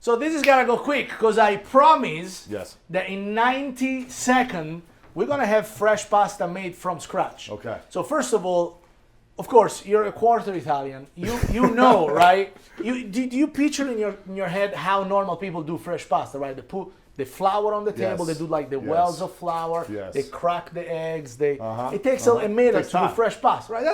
So this is gonna go quick because I promise Yes. that in 90 seconds we're gonna have fresh pasta made from scratch. Okay. So first of all, of course, you're a quarter Italian. You know, right? Do you picture in your head how normal people do fresh pasta, right? They put the flour on the table. Yes. They do like the Yes. wells of flour. Yes. They crack the eggs. It takes Uh-huh. a minute Takes to do time. fresh pasta, right?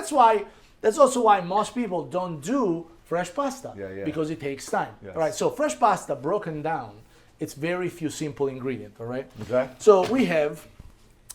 That's also why most people don't do fresh pasta. Yeah. Because it takes time. Yes. All right. So fresh pasta broken down, it's very few simple ingredients. All right. Okay. So we have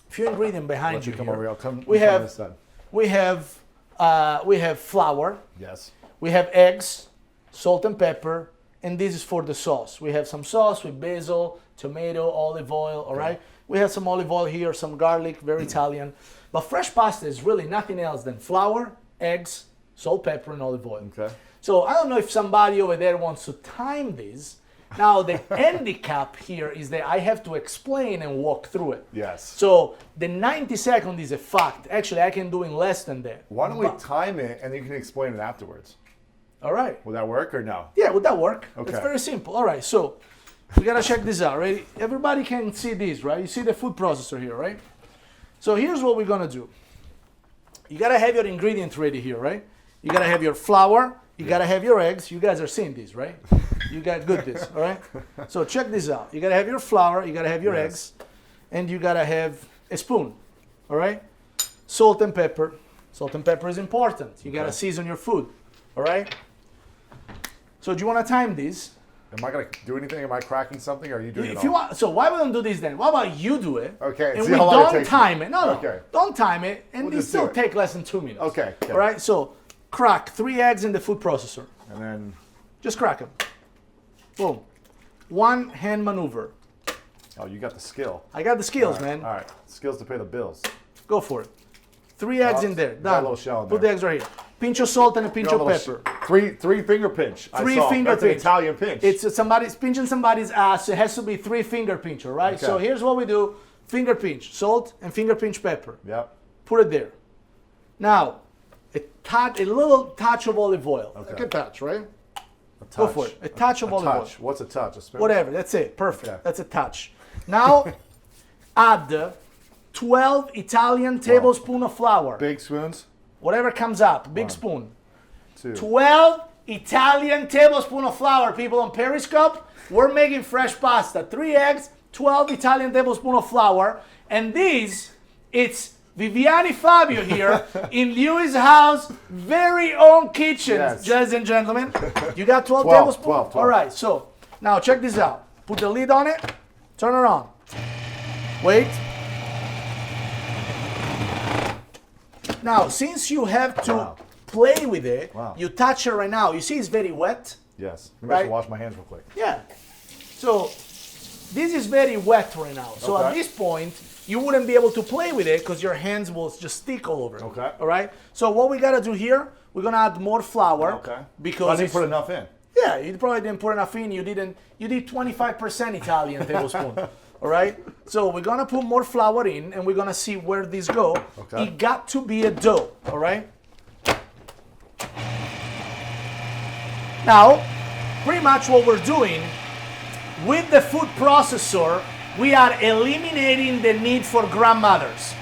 a few ingredients behind Let you you come here. over here. I'll come. We you come have- this side. We have flour. Yes. We have eggs, salt and pepper, and this is for the sauce. We have some sauce with basil, tomato, olive oil, all right? We have some olive oil here, some garlic, very Italian. But fresh pasta is really nothing else than flour, eggs, salt, pepper, and olive oil. Okay. So I don't know if somebody over there wants to time this. Now the handicap here is that I have to explain and walk through it. Yes. So the 90 seconds is a fact. Actually, I can do in less than that. Why don't we time it and you can explain it afterwards? All right. Will that work or no? Yeah, would that work? Okay. It's very simple. All right, so we gotta check this out, right? Everybody can see this, right? You see the food processor here, right? So here's what we're gonna do. You gotta have your ingredients ready here, right? You gotta have your flour. You gotta have your eggs. You guys are seeing this, right? You got good this, all right? So check this out. You gotta have your flour. You gotta have your Yes. eggs, and you gotta have a spoon, all right? Salt and pepper. Salt and pepper is important. You gotta season your food, all right? So do you want to time this? Am I gonna do anything? Am I cracking something? Or are you doing it If you all? want, so why we don't do this then? Why about you do it? Okay, And see we how long it don't takes time me. it. No, Okay. don't time it, and We'll it just still do it. take less than 2 minutes. Okay, okay. All right. So crack 3 eggs in the food processor. And then, Just crack them. Boom. One hand maneuver. oh, you got the skill. I got the skills, All right, man. All right, skills to pay the bills. Go for it. 3 eggs in there. got a Done. little shell in Put there. the eggs right here. Pinch of salt and a pinch You of got a little pepper. three finger pinch. I Three saw. finger That's pinch. an Italian pinch. It's somebody's pinching somebody's ass. So it has to be 3 finger pinch, all right? Okay. So here's what we do: finger pinch, salt, and finger pinch pepper. Yep. Put it there. Now, a little touch of olive oil. Okay. Like a touch, right? A touch. Go for it. A touch of olive touch. oil. What's a touch? A spoon? Whatever. That's it. Perfect. Okay. That's a touch. Now, add 12 Italian tablespoons of flour. Big spoons. Whatever comes up. Big 1, spoon. 2. 12 Italian tablespoons of flour. People on Periscope, we're making fresh pasta. 3 eggs, 12 Italian tablespoons of flour. And this, it's Viviani Fabio here in Lewis' house, very own kitchen, Yes. ladies and gentlemen. You got 12 12, tablespoons? 12, 12. All right, so now check this out. Put the lid on it, turn it on. Wait. Now, since you have to Wow. play with it, Wow. you touch it right now. You see it's very wet? Yes. Maybe I should Right. wash my hands real quick. Yeah. So this is very wet right now. So at Okay. this point, you wouldn't be able to play with it because your hands will just stick all over. Okay. All right. So what we gotta do here, we're gonna add more flour. Okay. So I Because didn't it's- put enough in. yeah, you probably didn't put enough in. You didn't. You did 25% Italian tablespoon. All right. So we're gonna put more flour in, and we're gonna see where this go. Okay. It got to be a dough. All right. Now, pretty much what we're doing with the food processor, we are eliminating the need for grandmothers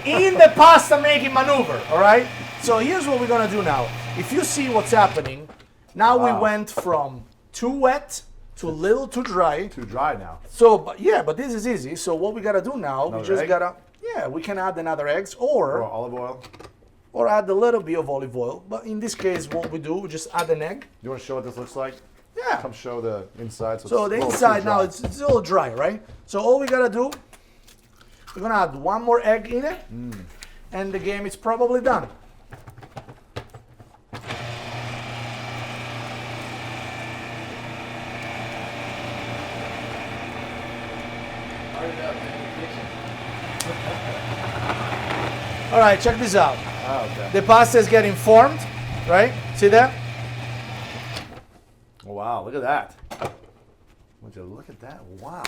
in the pasta making maneuver. All right. So here's what we're gonna do now. If you see what's happening, now we Wow. went from too wet to a little too dry. Too dry now. So, but this is easy. So what we gotta do now, we Another just egg? gotta, we can add another eggs Or olive oil. or add a little bit of olive oil. But in this case, what we do, we just add an egg. You want to show what this looks like? Yeah. Come show the inside. So it's the a little too inside now, dry. it's a little dry, right? So all we gotta do, we're gonna add one more egg in it, and the game is probably done. All right, check this out. Oh, okay. The pasta is getting formed, right? See that? Wow, look at that. Would you look at that? Wow.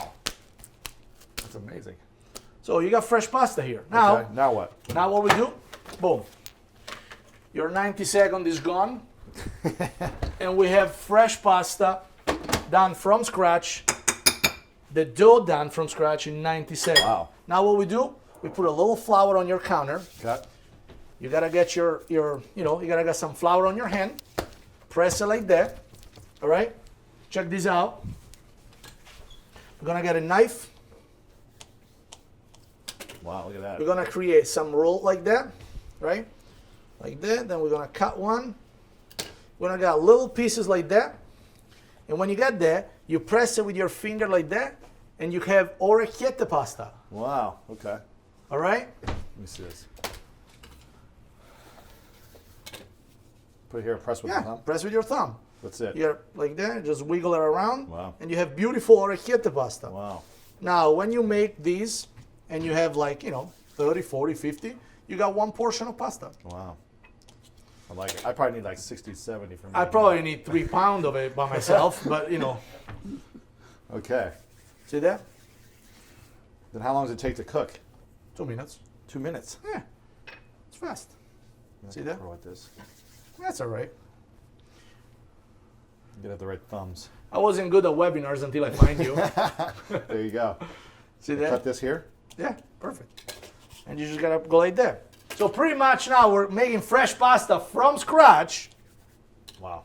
That's amazing. So you got fresh pasta here. Now, Okay, now what? now what we do? Boom. Your 90 second is gone. And we have fresh pasta done from scratch. The dough done from scratch in 90 seconds. Wow. Now what we do, we put a little flour on your counter. Okay. You gotta get you gotta get some flour on your hand. Press it like that. All right? Check this out. We're gonna get a knife. Wow, look at that. We're gonna create some roll like that, right? Like that. Then we're gonna cut one. We're gonna get little pieces like that. And when you get there, you press it with your finger like that, and you have orecchiette pasta. Wow, okay. All right? Let me see this. Put it here, press with the Yeah, thumb. press with your thumb. That's it. You're like that, just wiggle it around. Wow. And you have beautiful orecchiette pasta. Wow. Now, when you make these, and you have 30, 40, 50, you got one portion of pasta. Wow. I like it. I probably need like 60, 70 for me. I probably need 3 pounds of it by myself, but Okay. See that? Then how long does it take to cook? 2 minutes. 2 minutes. Yeah, it's fast. See that? Throw it this. That's all right. You get the right thumbs. I wasn't good at webinars until I find you. There you go. See that? Cut this here. Yeah, perfect. And you just gotta go like that. So pretty much now we're making fresh pasta from scratch. Wow.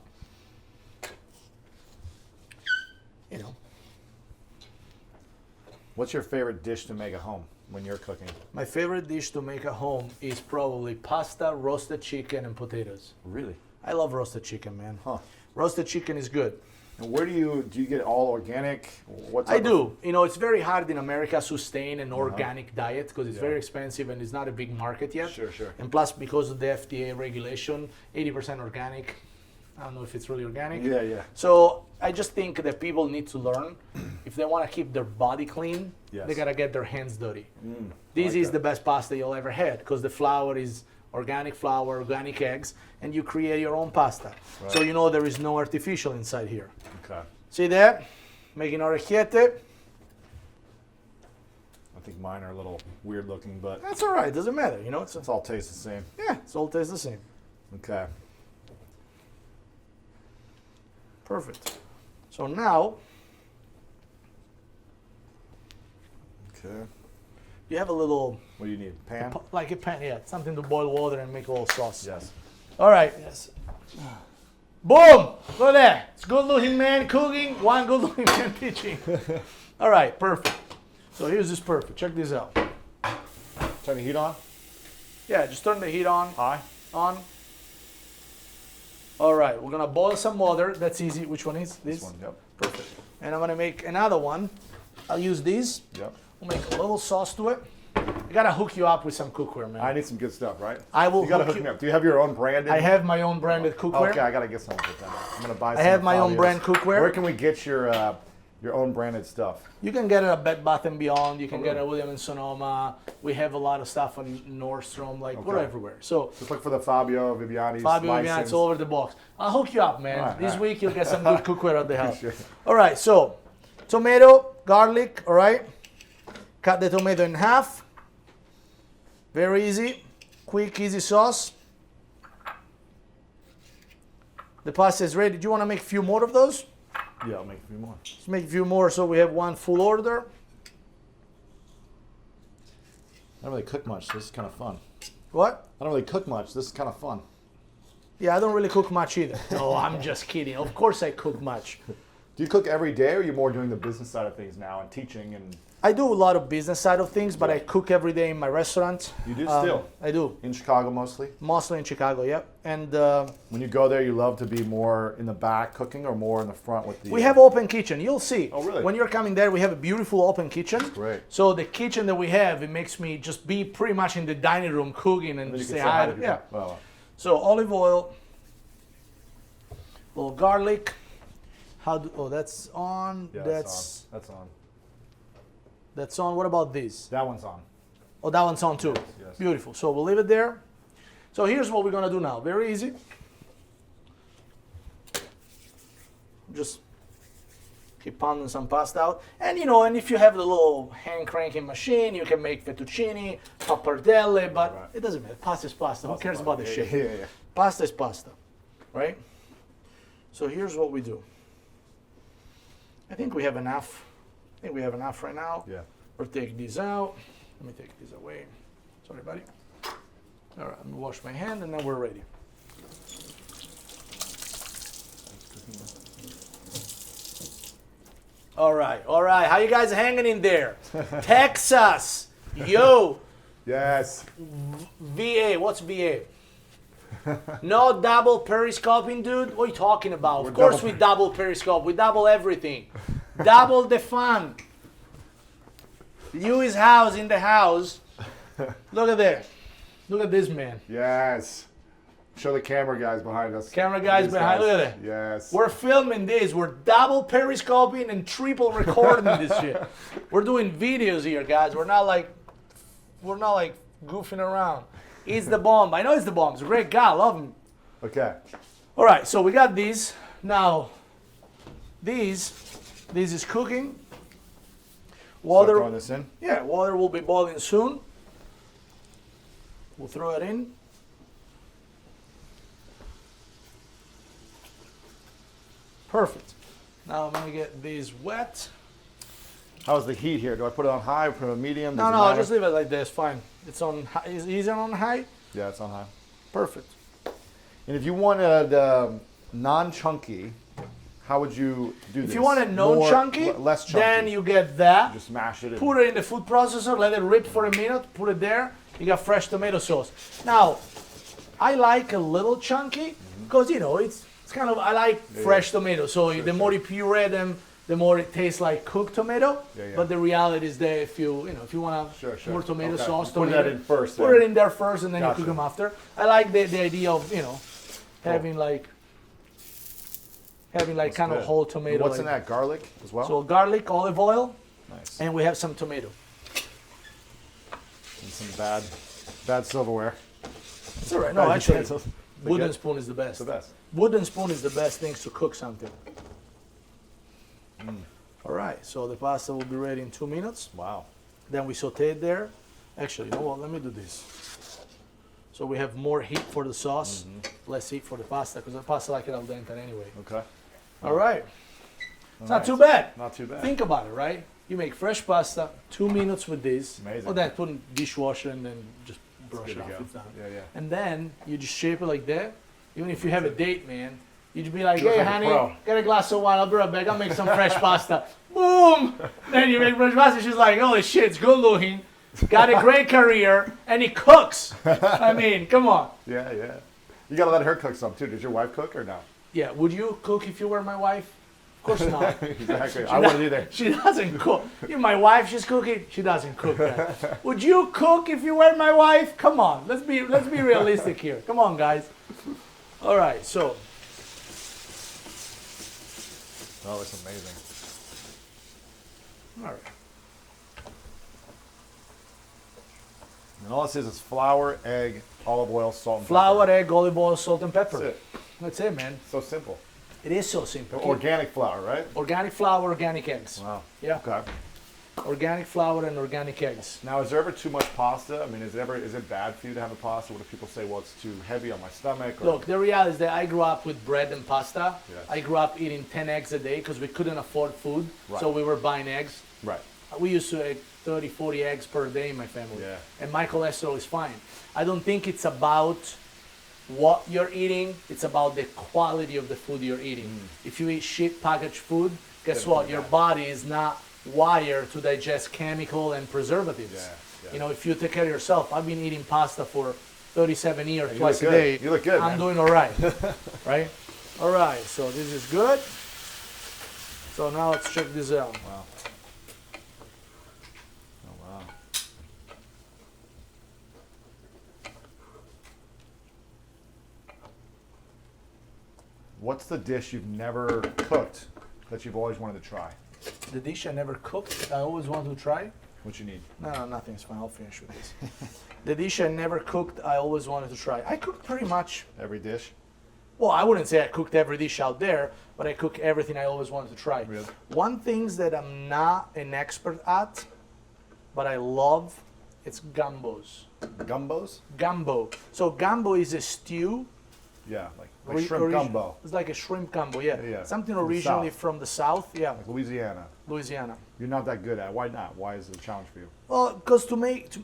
What's your favorite dish to make at home when you're cooking? My favorite dish to make at home is probably pasta, roasted chicken, and potatoes. Really? I love roasted chicken, man. Huh. Roasted chicken is good. And where do you get it all organic? What I type of- do. It's very hard in America to sustain an organic diet because it's very expensive and it's not a big market yet. Sure. And plus, because of the FDA regulation, 80% organic. I don't know if it's really organic. Yeah. So I just think that people need to learn if they want to keep their body clean, Yes. they gotta get their hands dirty. I This like is that. the best pasta you'll ever had because the flour is organic flour, organic eggs, and you create your own pasta. So there is no artificial inside here. Okay. See that? Making orecchiette. I think mine are a little weird looking, but That's all right. Doesn't matter. it's all taste the same. It's all tastes the same. Okay. Perfect. So now Okay. you have a little, What do you need? Pan? like a pan, something to boil water and make a little sauce. Yes. All right. Yes. Boom! Look at that. It's good looking man cooking, one good looking man teaching. All right, perfect. So here's this perfect. Check this out. Turn the heat on. Yeah, just turn the heat on. High. On. All right, we're gonna boil some water. That's easy. Which one is this? This one. Yep. Perfect. And I'm gonna make another one. I'll use these. Yep. We'll make a little sauce to it. I gotta hook you up with some cookware, man. I need some good stuff, right? I will You gotta hook hook you- me up. Do you have your own branded? I have my own branded cookware. Okay, I gotta get some of it then. I'm gonna buy some. I have of my own Fabio's. brand cookware. Where can we get your own branded stuff? You can get it at Bed Bath & Beyond. You can get it really? at Williams & Sonoma. We have a lot of stuff on Nordstrom. We're Okay. everywhere. So Just look for the Fabio Viviani. Fabio Viviani, it's all over the box. I'll hook you up, man. All right, This all right. week you'll get some good cookware at the house. Sure. All right, so tomato, garlic, all right? Cut the tomato in half. Very easy. Quick, easy sauce. The pasta is ready. Do you want to make a few more of those? Yeah, I'll make a few more. Let's make a few more so we have one full order. I don't really cook much. So this is kind of fun. What? I don't really cook much. This is kind of fun. Yeah, I don't really cook much either. No, I'm just kidding. Of course I cook much. Do you cook every day, or are you more doing the business side of things now and teaching and? I do a lot of business side of things, but I cook every day in my restaurant. You do still? I do. In Chicago mostly? Mostly in Chicago, yep. And When you go there, you love to be more in the back cooking or more in the front with the... we have open kitchen. You'll see. Oh, really? When you're coming there, we have a beautiful open kitchen. Great. So the kitchen that we have, it makes me just be pretty much in the dining room cooking and You just can say say hi hi. to people. Yeah. Well, So olive oil, little garlic. That's on. yeah, That's that's on. that's on. What about this? That one's on. Oh, that one's on too. Yes. Beautiful. So we'll leave it there. So here's what we're gonna do now. Very easy. keep pounding some pasta out. And and if you have the little hand cranking machine, you can make fettuccine, pappardelle, but Right. it doesn't matter. Pasta is pasta. Who cares about the shape? Yeah. Pasta is pasta, right? So here's what we do. I think we have enough. I think we have enough right now. Yeah. We'll take these out. Let me take these away. Sorry, buddy. All right, I'm gonna wash my hand and then we're ready. All right. How you guys hanging in there? Texas, yo, Yes. VA. What's VA? No double periscoping, dude. What are you talking about? We're Of course double we double periscope. We double everything. Double the fun. Lewis House in the house. Look at that. Look at this man. Yes. Show the camera guys behind us. Camera guys These behind. Look at that. Yes. We're filming this. We're double periscoping and triple recording this shit. We're doing videos here, guys. We're not like goofing around. He's the bomb. I know he's the bomb. He's a great guy. I love him. Okay. All right, so we got these. Now, this is cooking. Start throwing Water, this in. yeah, water will be boiling soon. We'll throw it in. Perfect. Now I'm gonna get these wet. How's the heat here? Do I put it on high or put it on medium? No, Does it no, matter? just leave it like this. Fine. It's on. Is it on high? Yeah, it's on high. Perfect. And if you wanted non-chunky, how would you do this? If you want it no More- chunky, less chunky. then you get that. just mash it in. Put it in the food processor, let it rip for a minute, put it there, you got fresh tomato sauce. Now, I like a little chunky because it's kind of, I like fresh tomatoes. So the more you puree them, the more it tastes like cooked tomato. Yeah. But the reality is that if you want Sure. more tomato Okay. sauce, Put that in first. put then. it in there first and then you Gotcha. cook them after. I like the idea of having like kind of good. whole tomato. What's in like- that? Garlic as well? So garlic, olive oil, Nice. and we have some tomato. And some bad silverware. It's all right. No, Bad actually, utensils. They wooden good? spoon is the best. It's the best. Wooden spoon is the best things to cook something. All right, so the pasta will be ready in 2 minutes. Wow. Then we saute it there. Actually, you know what? Let me do this. So we have more heat for the sauce, less heat for the pasta, because the pasta like it al dente anyway. Okay. All right. It's not Nice. too bad. Not too bad. Think about it, right? You make fresh pasta, 2 minutes with this. Amazing. Well, then put in dishwasher and then just brush good it to off. go. It's done. Yeah. And then you just shape it like that. Even if you have a date, man, you just be like, You look hey, like a honey, pro. get a glass of wine. I'll be right back. I'll make some fresh pasta. Boom! Then you make fresh pasta. She's like, holy shit, it's good looking. Got a great career, and he cooks. I mean, come on. Yeah. You gotta let her cook some too. Does your wife cook or no? Yeah, would you cook if you were my wife? Of course not. Exactly. I wouldn't either. She doesn't cook. You're my wife, she's cooking. She doesn't cook that. Would you cook if you were my wife? Come on, let's be realistic here. Come on, guys. All right, so Oh, it's amazing. all right. And all this is flour, egg, olive oil, salt, and Flour, pepper. egg, olive oil, salt, and pepper. That's it. That's it, man. So simple. It is so simple. Organic flour, right? Organic flour, organic eggs. Wow. Yeah. Okay. Organic flour and organic eggs. Now, is there ever too much pasta? I mean, is it bad for you to have a pasta? What if people say, well, it's too heavy on my stomach? Or, Look, the reality is that I grew up with bread and pasta. Yeah. I grew up eating 10 eggs a day because we couldn't afford food. Right. So we were buying eggs. right. We used to eat 30, 40 eggs per day in my family. Yeah. And my cholesterol is fine. I don't think it's about what you're eating, it's about the quality of the food you're eating. If you eat shit packaged food, guess Then what? it's Your bad. body is not wired to digest chemical and preservatives. Yeah. You know, if you take care of yourself, I've been eating pasta for 37 years, You twice look a good. day. You look good, I'm man. doing all right. Right? All right, so this is good. So now let's check this out. Wow. Oh, wow. What's the dish you've never cooked that you've always wanted to try? The dish I never cooked, I always wanted to try. What you need? No, nothing's fine. I'll finish with this. The dish I never cooked, I always wanted to try. I cooked pretty much Every dish? Well, I wouldn't say I cooked every dish out there, but I cook everything I always wanted to try. Really? One things that I'm not an expert at, but I love, it's gambos. Gumbos? Gumbo. So gumbo is a stew. Yeah, like shrimp gumbo. It's like a shrimp gumbo, yeah. Yeah, Something from the originally south. from the south, yeah. Like Louisiana. Louisiana. You're not that good at it. Why not? Why is it a challenge for you? Well, because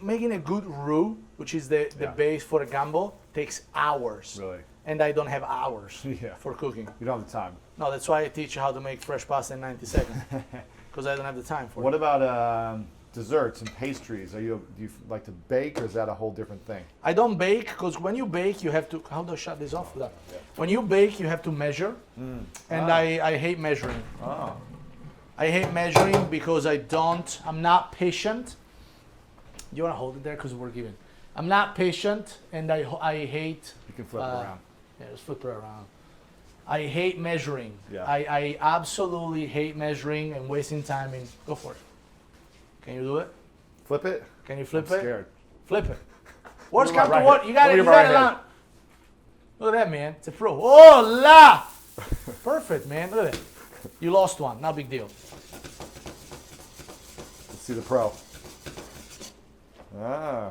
making a good roux, which is the Yeah. base for a gumbo, takes hours. Really? And I don't have hours Yeah. for cooking. You don't have the time. No, that's why I teach you how to make fresh pasta in 90 seconds. Because I don't have the time for What it. about desserts and pastries? Do you like to bake, or is that a whole different thing? I don't bake because when you bake, you have to. How do I shut this off? When you bake, you have to measure, and I hate measuring. Oh. I hate measuring because I'm not patient. Do you want to hold it there because we're giving? I'm not patient, and I hate. You can flip it around. Yeah, just flip it around. I hate measuring. Yeah. I absolutely hate measuring and wasting time. Go for it. Can you do it? Flip it? Can you flip I'm it? scared. Flip it. Worst Look at come my to right what? hand. You got it. Look You at my got it. right hand. Look at that, man. It's a pro. Oh la! Perfect, man. Look at that. You lost one. Not big deal. Let's see the pro.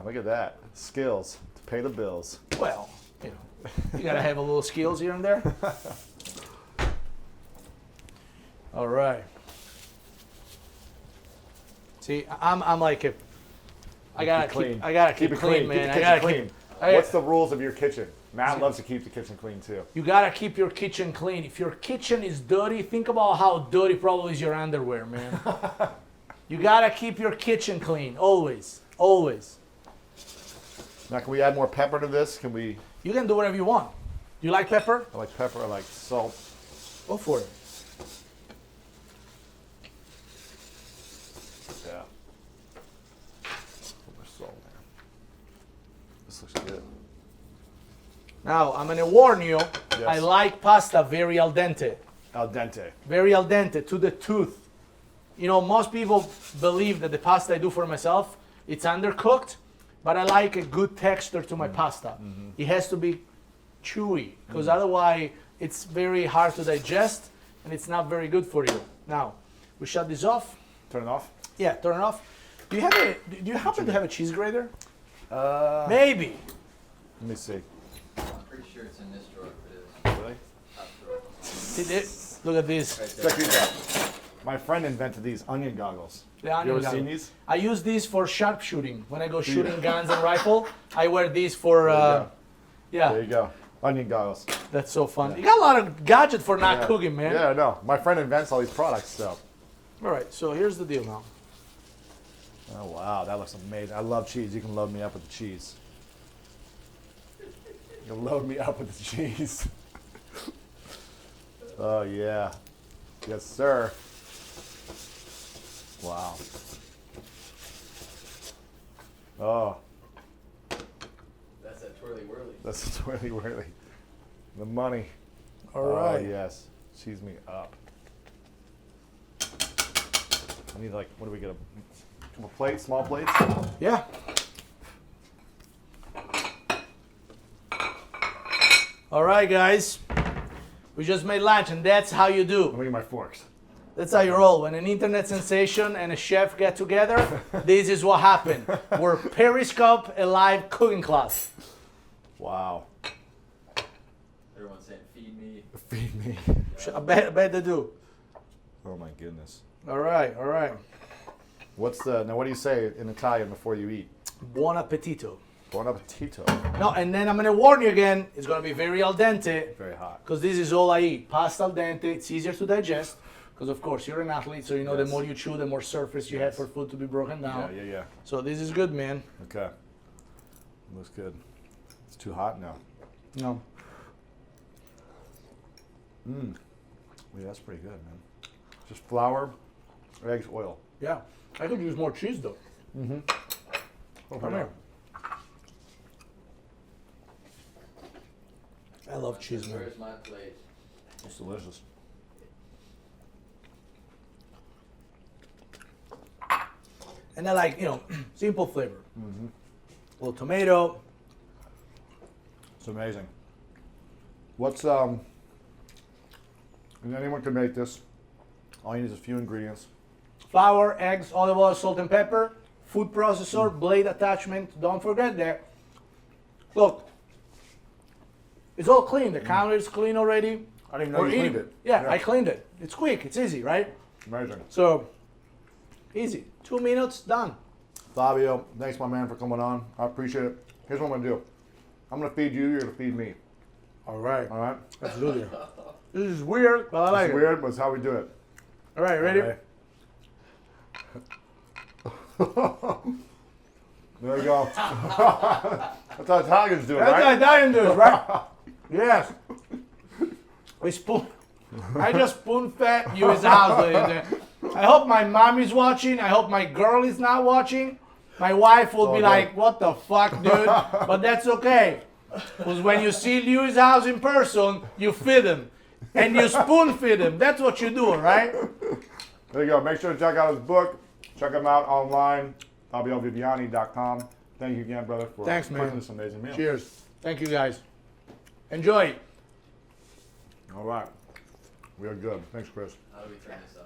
Look at that. Skills to pay the bills. Well, you gotta have a little skills here and there. All right. See, I'm like a. I gotta keep. I gotta keep it clean, man. Keep the I kitchen gotta clean. keep. What's the rules of your kitchen? Matt loves to keep the kitchen clean too. You gotta keep your kitchen clean. If your kitchen is dirty, think about how dirty probably is your underwear, man. You gotta keep your kitchen clean, always, always. Now, can we add more pepper to this? Can we? You can do whatever you want. You like pepper? I like pepper. I like salt. Go for it. Yeah. Put my salt there. This looks good. Now, I'm gonna warn you, Yes. I like pasta very al dente. Al dente. Very al dente, to the tooth. You know, most people believe that the pasta I do for myself, it's undercooked, but I like a good texture to my pasta. It has to be chewy, because otherwise it's very hard to digest, and it's not very good for you. Now, we shut this off. Turn it off. Yeah, turn it off. Do you happen to have a cheese grater? Let Maybe. me see. I'm pretty sure it's in this drawer. If it is. Really? Top drawer. See this? Look at this. Right Check there. these out. My friend invented these onion goggles. The You onion ever seen goggles. these? I use these for sharpshooting. When I go Do you? shooting guns and rifle, I wear these for. There you go. Yeah, There you go. Onion goggles. that's so fun. You got a lot of gadget for not Yeah. cooking, man. Yeah, I know. My friend invents all these products, so. All right, so here's the deal now. Oh, wow. That looks amazing. I love cheese. You can load me up with the cheese. You can load me up with the cheese. Oh, yeah. Yes, sir. Wow. Oh, That's that twirly whirly. that's a twirly whirly. The money. All right. Oh, yes. Cheese me up. I need, like, what do we get? A couple plates, small plates? Yeah. All right, guys. We just made lunch, and that's how you do. Let me get my forks. That's how you roll. When an internet sensation and a chef get together, this is what happened. We're Periscope a live cooking class. Wow. Everyone's saying, feed me. Feed me. I bet they do. Oh, my goodness. All right, all right. Now what do you say in Italian before you eat? Buon appetito. Buon appetito. No, and then I'm gonna warn you again, it's gonna be very al dente, Very hot. because this is all I eat. Pasta al dente, it's easier to digest, because of course you're an athlete, so you know the Yes. more you chew, the more surface you have for food to be broken down. Yeah. So this is good, man. Okay. Looks good. It's too hot now. No. Yeah, that's pretty good, man. Just flour, eggs, oil. Yeah. I could use more cheese though. Oh, Come yeah. here. I love cheese, man. Where's my plate? It's delicious. And I like, simple flavor. A little tomato. It's amazing. What's and anyone can make this. All you need is a few ingredients. Flour, eggs, olive oil, salt and pepper, food processor, blade attachment. Don't forget that. Look, it's all clean. The counter is clean already. I didn't even know you cleaned it. Yeah, I cleaned it. It's quick. It's easy, right? Amazing. So, easy. 2 minutes, done. Fabio, thanks my man for coming on. I appreciate it. Here's what I'm gonna do. I'm gonna feed you. You're gonna feed me. All right. All right. Absolutely. This is weird, but I like It's it. weird, but it's how we do it. All right, ready? All right. There you go. That's how Italians do it, That's right? what Italian does, right? Yes. We spoon. I just spoon fed you his house, ladies and gentlemen. I hope my mom is watching. I hope my girl is not watching. My wife will be Okay. like, "What the fuck, dude?" But that's okay, because when you see Louis' house in person, you feed him, and you spoon feed him. That's what you do, right? There you go. Make sure to check out his book. Check him out online, FabioViviani.com. Thank you again, brother, for Thanks, man. cooking this amazing meal. Cheers. Thank you, guys. Enjoy. All right. We are good. Thanks, Chris. How do we turn this off?